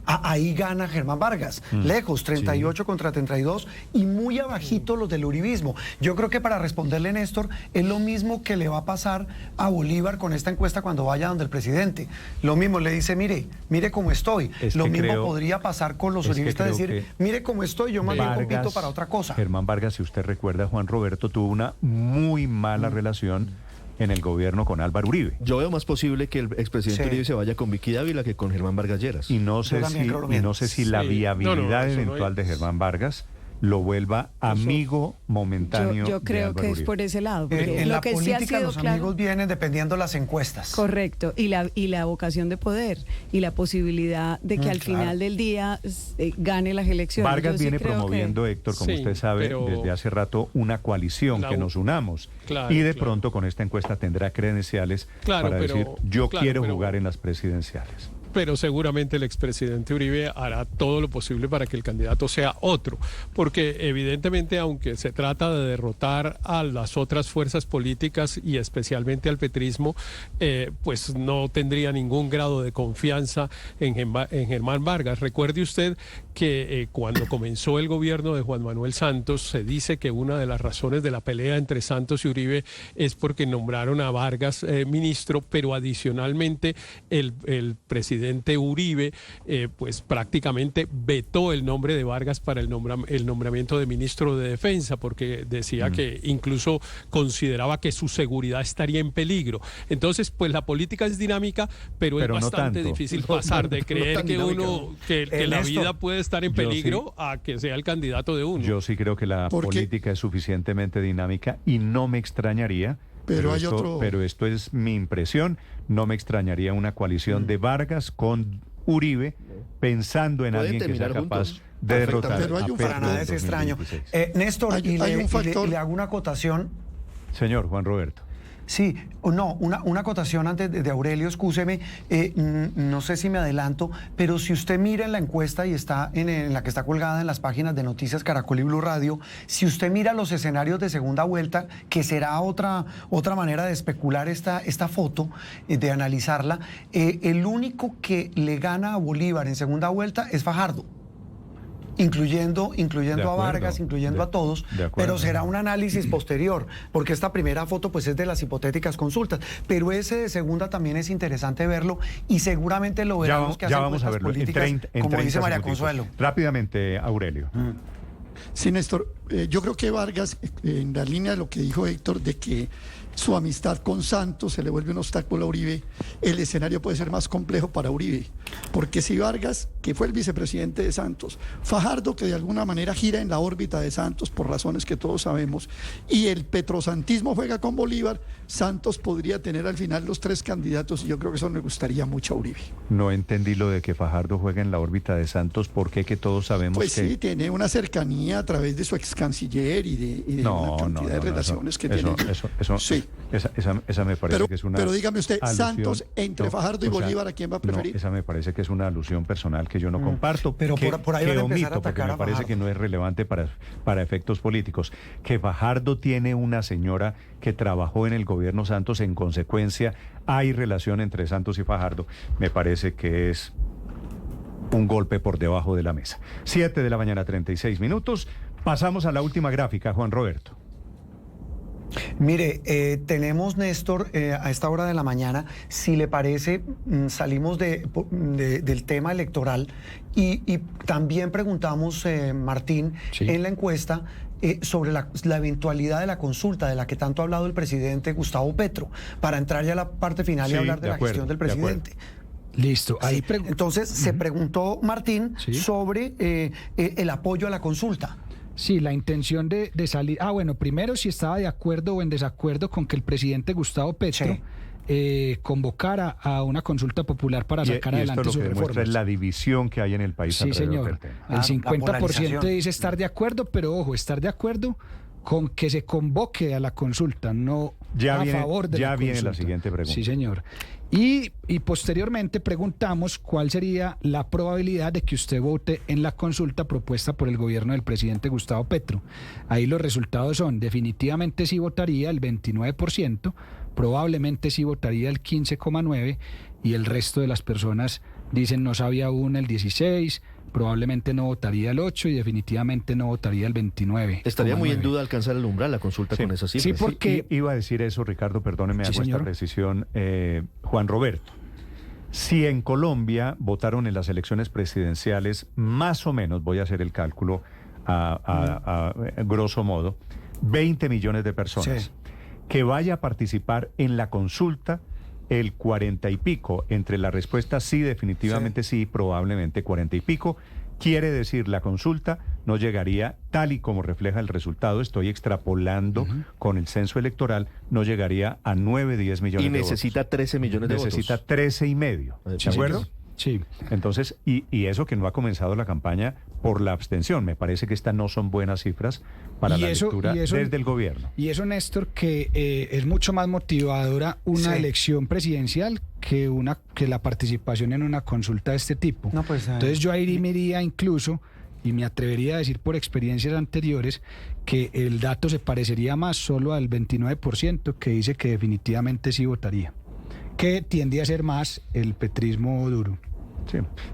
ahí gana Germán Vargas, lejos, 38 contra 32, y muy abajito los del uribismo. Yo creo que para responderle, Néstor, es lo mismo que le va a pasar a Bolívar con esta encuesta cuando vaya donde el presidente. Lo mismo, le dice, mire cómo estoy. Lo mismo podría pasar con los uribistas, decir, mire cómo estoy, yo más bien compito para otra cosa. Germán Vargas, si usted recuerda, Juan Roberto tuvo una muy mala relación en el gobierno con Álvaro Uribe. Yo veo más posible que el expresidente Uribe se vaya con Vicky Dávila que con Germán Vargas Lleras. Y no sé si la viabilidad eventual de Germán Vargas lo vuelva amigo momentáneo. Yo creo que es por ese lado. Porque en lo la que política sí ha sido los amigos vienen dependiendo las encuestas. Correcto, y la vocación de poder y la posibilidad de que al final del día gane las elecciones. Vargas viene promoviendo, Héctor, como usted sabe, desde hace rato una coalición, que nos unamos. Y de pronto con esta encuesta tendrá credenciales para decir, yo quiero jugar en las presidenciales. Pero seguramente el expresidente Uribe hará todo lo posible para que el candidato sea otro, porque evidentemente, aunque se trata de derrotar a las otras fuerzas políticas y especialmente al petrismo, pues no tendría ningún grado de confianza en Germán Vargas. Recuerde usted que cuando comenzó el gobierno de Juan Manuel Santos, se dice que una de las razones de la pelea entre Santos y Uribe es porque nombraron a Vargas ministro, pero adicionalmente el presidente Uribe pues prácticamente vetó el nombre de Vargas para el nombramiento de ministro de Defensa, porque decía que incluso consideraba que su seguridad estaría en peligro. Entonces, pues la política es dinámica, pero es bastante difícil pasar de creer que la vida puede estar en peligro a que sea el candidato de uno. Yo sí creo que la política es suficientemente dinámica y no me extrañaría. Pero esto es mi impresión, no me extrañaría una coalición de Vargas con Uribe, pensando en alguien que sea capaz de derrotar. Pero hay para nada es extraño. Néstor, le hago una acotación. Señor Juan Roberto. Sí, no, una acotación antes de Aurelio, excúseme, no sé si me adelanto, pero si usted mira en la encuesta y está en la que está colgada en las páginas de Noticias Caracol y Blue Radio, si usted mira los escenarios de segunda vuelta, que será otra manera de especular esta foto, de analizarla, el único que le gana a Bolívar en segunda vuelta es Fajardo. Incluyendo a Vargas, incluyendo a todos, pero será un análisis posterior, porque esta primera foto pues es de las hipotéticas consultas, pero ese de segunda también es interesante verlo y seguramente lo veremos que hacen vamos a verlo políticas, como dice María Consuelo. Rápidamente, Aurelio. Sí, Néstor, yo creo que Vargas, en la línea de lo que dijo Héctor, de que su amistad con Santos se le vuelve un obstáculo a Uribe, el escenario puede ser más complejo para Uribe, porque si Vargas, que fue el vicepresidente de Santos, Fajardo, que de alguna manera gira en la órbita de Santos por razones que todos sabemos, y el petrosantismo juega con Bolívar, Santos podría tener al final los tres candidatos, y yo creo que eso le gustaría mucho a Uribe. No entendí lo de que Fajardo juega en la órbita de Santos, ¿por qué? Que todos sabemos pues que... Pues sí, tiene una cercanía a través de su ex canciller y de una cantidad de relaciones que tiene. Sí. Esa me parece que es una Pero dígame usted, alusión. Santos entre Fajardo y Bolívar, ¿a quién va a preferir? Esa me parece que es una alusión personal que yo no comparto, pero por ahí van a empezar a atacar porque me a parece Fajardo. que no es relevante para efectos políticos. Que Fajardo tiene una señora que trabajó en el gobierno Santos, en consecuencia hay relación entre Santos y Fajardo, me parece que es un golpe por debajo de la mesa. 7:36 a.m. Pasamos a la última gráfica, Juan Roberto. Mire, tenemos, Néstor, a esta hora de la mañana, si le parece, salimos del tema electoral y también preguntamos, Martín, en la encuesta sobre la eventualidad de la consulta de la que tanto ha hablado el presidente Gustavo Petro, para entrar ya a la parte final y hablar de la gestión del presidente. Listo. Ahí entonces, se preguntó Martín sobre el apoyo a la consulta. Sí, la intención de salir... bueno, primero si estaba de acuerdo o en desacuerdo con que el presidente Gustavo Petro convocara a una consulta popular para sacar adelante sus reformas. Demuestra la división que hay en el país. Sí, señor. El 50% dice estar de acuerdo, pero ojo, estar de acuerdo con que se convoque a la consulta, no a favor de la consulta. Ya viene la siguiente pregunta. Sí, señor. Y posteriormente preguntamos cuál sería la probabilidad de que usted vote en la consulta propuesta por el gobierno del presidente Gustavo Petro. Ahí los resultados son: definitivamente sí votaría el 29%, probablemente sí votaría el 15,9%, y el resto de las personas dicen no sabía aún el 16%, probablemente no votaría el 8% y definitivamente no votaría el 29%. Estaría muy en duda alcanzar el umbral la consulta con esas cifras. Sí, porque... Iba a decir eso, Ricardo, perdóneme, hago esta precisión. Juan Roberto, si en Colombia votaron en las elecciones presidenciales, más o menos, voy a hacer el cálculo a grosso modo, 20 millones de personas. que vaya a participar en la consulta el 40 y pico, entre la respuesta sí, definitivamente sí, probablemente 40 y pico, quiere decir la consulta no llegaría tal y como refleja el resultado, estoy extrapolando con el censo electoral, no llegaría a 9, 10 millones de votos. Y necesita 13 millones de votos. Necesita 13 y medio, ¿de acuerdo? Sí. Entonces, y eso que no ha comenzado la campaña por la abstención. Me parece que estas no son buenas cifras para la lectura desde el gobierno. Y eso, Néstor, que es mucho más motivadora una elección presidencial que la participación en una consulta de este tipo. No, pues, entonces yo ahí me iría incluso, y me atrevería a decir por experiencias anteriores, que el dato se parecería más solo al 29% que dice que definitivamente sí votaría, que tiende a ser más el petrismo duro.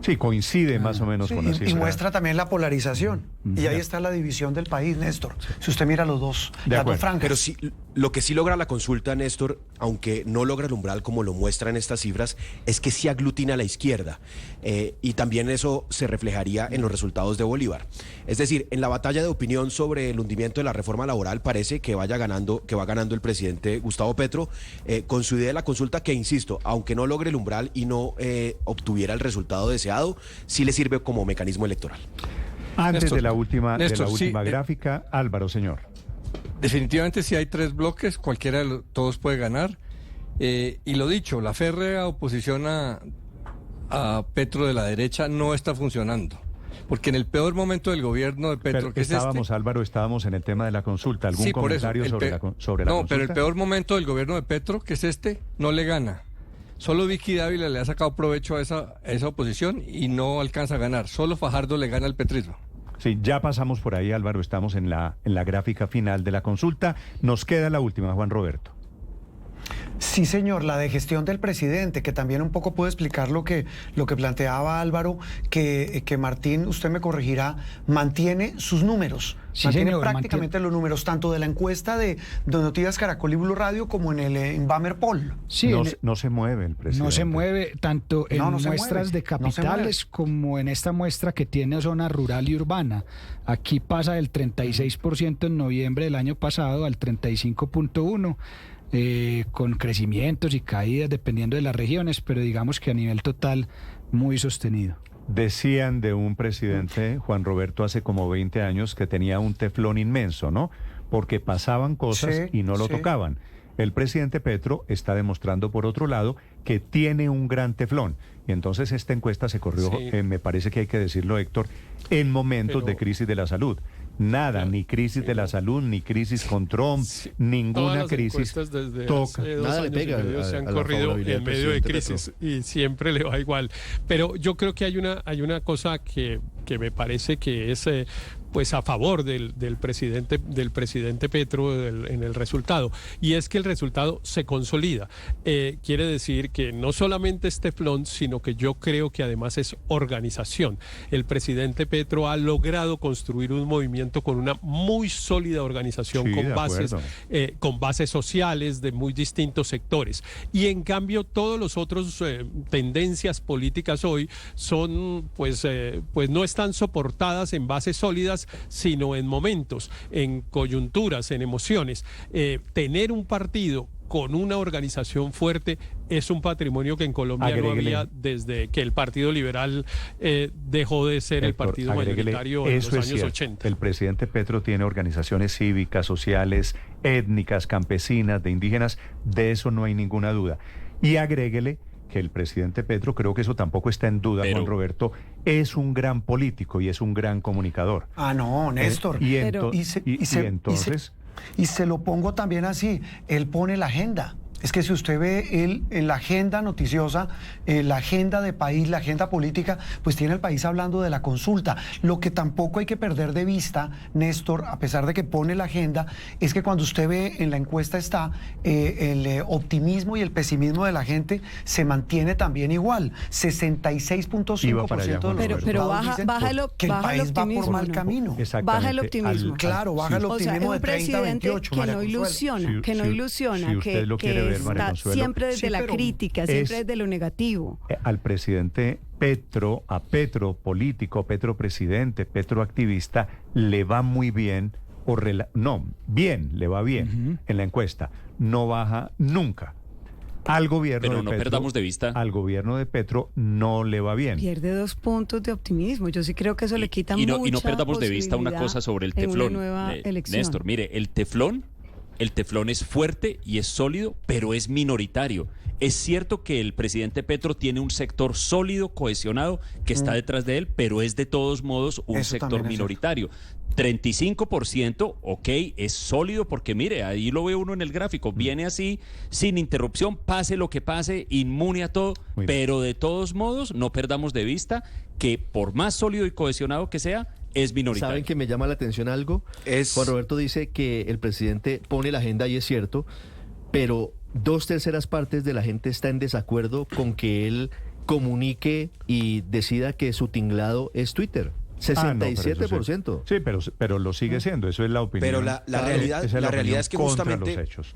Sí, coincide más o menos con la cifra. Y muestra también la polarización. Y ahí está la división del país, Néstor. Si usted mira las dos franjas. Pero sí, lo que sí logra la consulta, Néstor, aunque no logra el umbral como lo muestran estas cifras, es que sí aglutina a la izquierda. Y también eso se reflejaría en los resultados de Bolívar. Es decir, en la batalla de opinión sobre el hundimiento de la reforma laboral parece que va ganando el presidente Gustavo Petro con su idea de la consulta que, insisto, aunque no logre el umbral y no obtuviera el resultado deseado, sí le sirve como mecanismo electoral. Antes Néstor, de la última sí, gráfica, Álvaro, señor. Definitivamente si hay tres bloques, cualquiera de todos puede ganar. Y lo dicho, la férrea oposición a Petro de la derecha no está funcionando. Porque en el peor momento del gobierno de Petro, Álvaro, estábamos en el tema de la consulta. ¿Algún comentario sobre la consulta? No, pero el peor momento del gobierno de Petro, que es no le gana. Solo Vicky Dávila le ha sacado provecho a esa oposición y no alcanza a ganar. Solo Fajardo le gana al petrismo. Sí, ya pasamos por ahí, Álvaro. Estamos en la gráfica final de la consulta. Nos queda la última, Juan Roberto. Sí, señor, la de gestión del presidente, que también un poco puede explicar lo que planteaba Álvaro, que Martín, usted me corregirá, mantiene sus números. Sí, mantiene señor, prácticamente los números, tanto de la encuesta de Noticias Caracol y Blue Radio como en Bamer Poll. Sí, no se mueve el presidente. No se mueve tanto en muestras de capitales como en esta muestra que tiene zona rural y urbana. Aquí pasa del 36% en noviembre del año pasado al 35.1%. Con crecimientos y caídas dependiendo de las regiones, pero digamos que a nivel total muy sostenido. Decían de un presidente, Juan Roberto, hace como 20 años que tenía un teflón inmenso, ¿no? Porque pasaban cosas y no lo tocaban. El presidente Petro está demostrando, por otro lado, que tiene un gran teflón. Y entonces esta encuesta se corrió, me parece que hay que decirlo, Héctor, en momentos de crisis de la salud. Nada, ni crisis de la salud, ni crisis con Trump, ninguna crisis toca. Nada le pega. Se han corrido en medio de crisis y siempre le va igual. Pero yo creo que hay una cosa que me parece que es pues a favor del presidente Petro en el resultado, y es que el resultado se consolida. Quiere decir que no solamente es teflón, sino que yo creo que además es organización. El presidente Petro ha logrado construir un movimiento con una muy sólida organización, con bases sociales de muy distintos sectores. Y en cambio todos los otros tendencias políticas hoy son pues no están soportadas en bases sólidas, sino en momentos, en coyunturas, en emociones. Tener un partido con una organización fuerte es un patrimonio que en Colombia no había desde que el Partido Liberal dejó de ser el partido mayoritario en los años 80. El presidente Petro tiene organizaciones cívicas, sociales, étnicas, campesinas, de indígenas, de eso no hay ninguna duda. Y agréguele que el presidente Petro, creo que eso tampoco está en duda, Juan Roberto, es un gran político y es un gran comunicador. No, Néstor. Y se lo pongo también así, él pone la agenda. Es que si usted ve en la agenda noticiosa, la agenda de país, la agenda política, pues tiene el país hablando de la consulta. Lo que tampoco hay que perder de vista, Néstor, a pesar de que pone la agenda, es que cuando usted ve en la encuesta está el optimismo y el pesimismo de la gente se mantiene también igual. 66.5% de los pero baja el que el país va por mal camino. Baja el optimismo. Claro, baja el optimismo de 30 a 28. Que no ilusiona, si usted lo quiere ver, está siempre desde la crítica, siempre desde lo negativo. Al presidente Petro, a Petro político, Petro presidente, Petro activista, le va muy bien bien, le va bien en la encuesta, no baja nunca. Al gobierno Pero de no Petro, perdamos de vista. Al gobierno de Petro no le va bien. Pierde 2 puntos de optimismo. Yo sí creo que eso le quita y no mucha perdamos de vista una cosa sobre el teflón. en una nueva elección. Néstor, mire, el teflón es fuerte y es sólido, pero es minoritario. Es cierto que el presidente Petro tiene un sector sólido, cohesionado, que está detrás de él, pero es de todos modos un Eso sector minoritario. 35%, ok, es sólido porque mire, ahí lo ve uno en el gráfico, viene así, sin interrupción, pase lo que pase, inmune a todo, pero de todos modos no perdamos de vista que por más sólido y cohesionado que sea, es minoritario. ¿Saben que me llama la atención algo? Juan Roberto dice que el presidente pone la agenda y es cierto, pero 2/3 partes de la gente está en desacuerdo con que él comunique y decida que su tinglado es Twitter. 67%. Sí, pero lo sigue siendo, eso es la opinión. Pero la realidad es que justamente los hechos.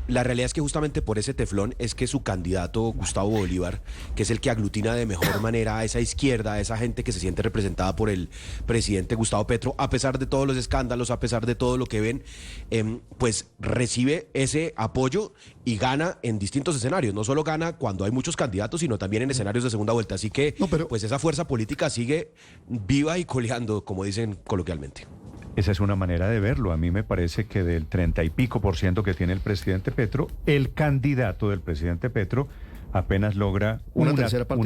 La realidad es que justamente por ese teflón es que su candidato Gustavo Bolívar, que es el que aglutina de mejor manera a esa izquierda, a esa gente que se siente representada por el presidente Gustavo Petro, a pesar de todos los escándalos, a pesar de todo lo que ven, pues recibe ese apoyo y gana en distintos escenarios. No solo gana cuando hay muchos candidatos, sino también en escenarios de segunda vuelta. Así que pues esa fuerza política sigue viva y coleando, como dicen coloquialmente. Esa es una manera de verlo. A mí me parece que del 30 y pico % que tiene el presidente Petro, el candidato del presidente Petro apenas logra una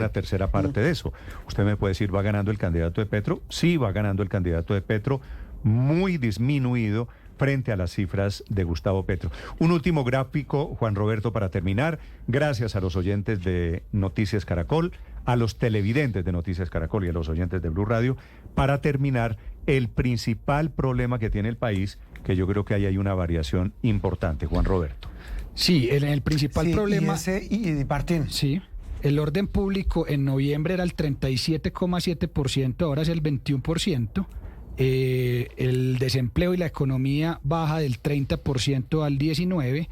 tercera parte de eso. Usted me puede decir, ¿va ganando el candidato de Petro? Sí, va ganando el candidato de Petro, muy disminuido frente a las cifras de Gustavo Petro. Un último gráfico, Juan Roberto, para terminar. Gracias a los oyentes de Noticias Caracol, a los televidentes de Noticias Caracol y a los oyentes de Blue Radio. Para terminar, el principal problema que tiene el país, que yo creo que ahí hay una variación importante, Juan Roberto. Sí, el principal problema... Y Martín. Sí, el orden público en noviembre era el 37,7%, ahora es el 21%. El desempleo y la economía baja del 30% al 19%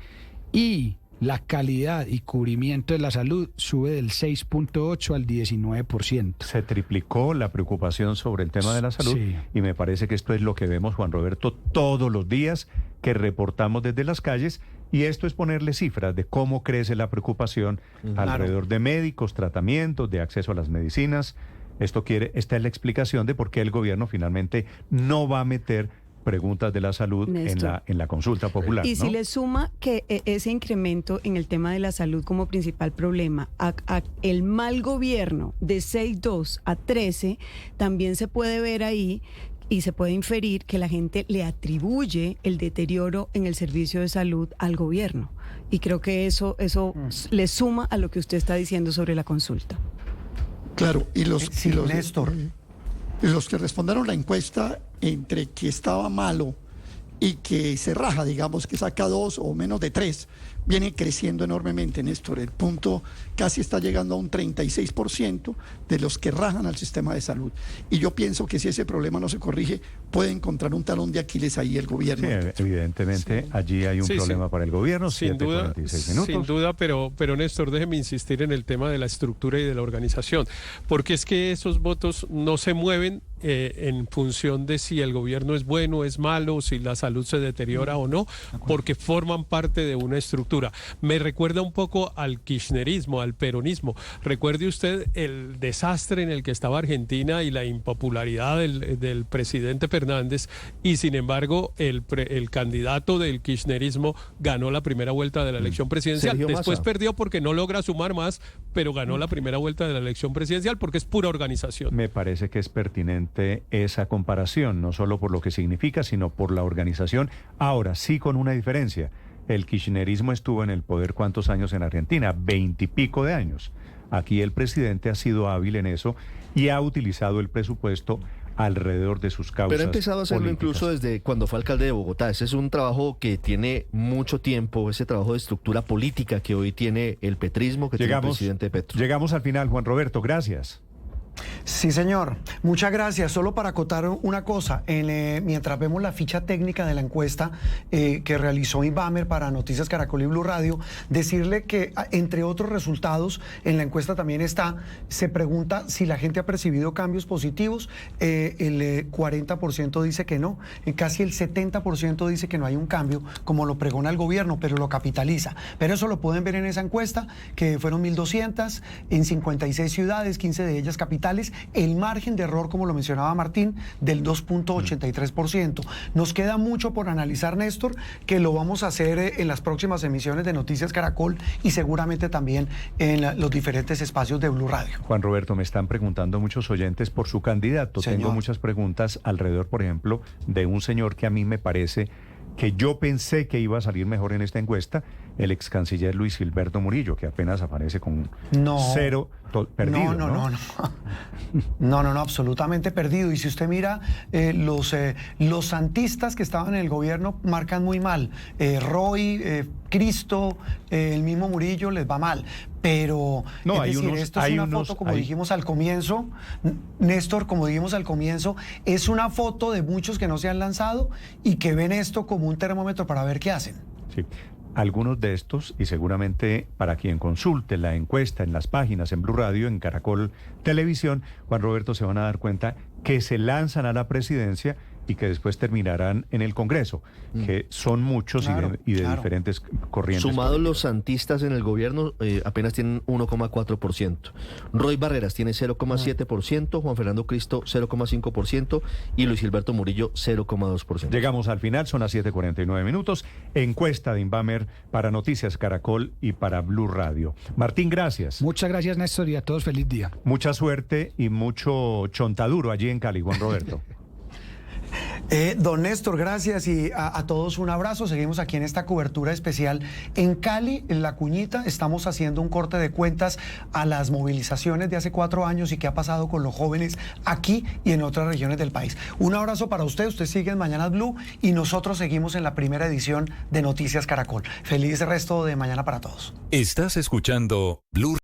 y la calidad y cubrimiento de la salud sube del 6,8% al 19%. Se triplicó la preocupación sobre el tema de la salud y me parece que esto es lo que vemos, Juan Roberto, todos los días que reportamos desde las calles, y esto es ponerle cifras de cómo crece la preocupación alrededor de médicos, tratamientos, de acceso a las medicinas. Esta es la explicación de por qué el gobierno finalmente no va a meter preguntas de la salud en la consulta popular. Y si le suma que ese incremento en el tema de la salud como principal problema, a el mal gobierno de 6,2 a 13, también se puede ver ahí y se puede inferir que la gente le atribuye el deterioro en el servicio de salud al gobierno. Y creo que eso le suma a lo que usted está diciendo sobre la consulta. Claro, Néstor, los que respondieron la encuesta entre que estaba malo y que se raja, digamos que saca 2 o menos de 3, viene creciendo enormemente, Néstor. El punto casi está llegando a un 36% de los que rajan al sistema de salud. Y yo pienso que si ese problema no se corrige, puede encontrar un talón de Aquiles ahí el gobierno. Sí, evidentemente allí hay un problema para el gobierno. Sin duda, pero Néstor, déjeme insistir en el tema de la estructura y de la organización, porque es que esos votos no se mueven en función de si el gobierno es bueno o es malo, si la salud se deteriora o no, porque forman parte de una estructura. Me recuerda un poco al kirchnerismo, al peronismo. Recuerde usted el desastre en el que estaba Argentina y la impopularidad del presidente Fernández, y sin embargo el candidato del kirchnerismo ganó la primera vuelta de la elección presidencial. Después perdió porque no logra sumar más, pero ganó la primera vuelta de la elección presidencial porque es pura organización. Me parece que es pertinente esa comparación, no solo por lo que significa, sino por la organización. Ahora, sí, con una diferencia. El kirchnerismo estuvo en el poder ¿cuántos años en Argentina? 20 y pico de años. Aquí el presidente ha sido hábil en eso y ha utilizado el presupuesto alrededor de sus causas. Pero ha empezado a hacerlo políticas. Incluso desde cuando fue alcalde de Bogotá. Ese es un trabajo que tiene mucho tiempo, ese trabajo de estructura política que hoy tiene el petrismo, que tiene el presidente Petro. Llegamos al final, Juan Roberto, gracias. Sí, señor. Muchas gracias. Solo para acotar una cosa, mientras vemos la ficha técnica de la encuesta que realizó Invamer para Noticias Caracol y Blue Radio, decirle que, entre otros resultados, en la encuesta también se pregunta si la gente ha percibido cambios positivos. El 40% dice que no, casi el 70% dice que no hay un cambio, como lo pregona el gobierno, pero lo capitaliza. Pero eso lo pueden ver en esa encuesta, que fueron 1.200 en 56 ciudades, 15 de ellas capitales. El margen de error, como lo mencionaba Martín, del 2.83%. Nos queda mucho por analizar, Néstor, que lo vamos a hacer en las próximas emisiones de Noticias Caracol y seguramente también en los diferentes espacios de Blue Radio. Juan Roberto, me están preguntando muchos oyentes por su candidato. Señor. Tengo muchas preguntas alrededor, por ejemplo, de un señor que a mí me parece que yo pensé que iba a salir mejor en esta encuesta, el ex canciller Luis Gilberto Murillo, que apenas aparece con cero perdido. No, absolutamente perdido. Y si usted mira, los santistas que estaban en el gobierno marcan muy mal. Roy, Cristo, el mismo Murillo les va mal. Pero, no, esto es una foto, como dijimos al comienzo, Néstor, como dijimos al comienzo, es una foto de muchos que no se han lanzado y que ven esto como un termómetro para ver qué hacen. Sí. Algunos de estos, y seguramente para quien consulte la encuesta en las páginas, en Blue Radio, en Caracol Televisión, Juan Roberto, se van a dar cuenta que se lanzan a la presidencia y que después terminarán en el Congreso, que son muchos y de diferentes corrientes. Sumados los santistas en el gobierno, apenas tienen 1,4%. Roy Barreras tiene 0,7%, Juan Fernando Cristo 0,5% y Luis Gilberto Murillo 0,2%. Llegamos al final, son las 7:49 minutos. Encuesta de Invamer para Noticias Caracol y para Blue Radio. Martín, gracias. Muchas gracias, Néstor, y a todos feliz día. Mucha suerte y mucho chontaduro allí en Cali, Juan Roberto. Don Néstor, gracias y a todos un abrazo. Seguimos aquí en esta cobertura especial en Cali, en La Cuñita. Estamos haciendo un corte de cuentas a las movilizaciones de hace 4 años y qué ha pasado con los jóvenes aquí y en otras regiones del país. Un abrazo para usted sigue en Mañanas Blue y nosotros seguimos en la primera edición de Noticias Caracol. Feliz resto de mañana para todos. Estás escuchando Blue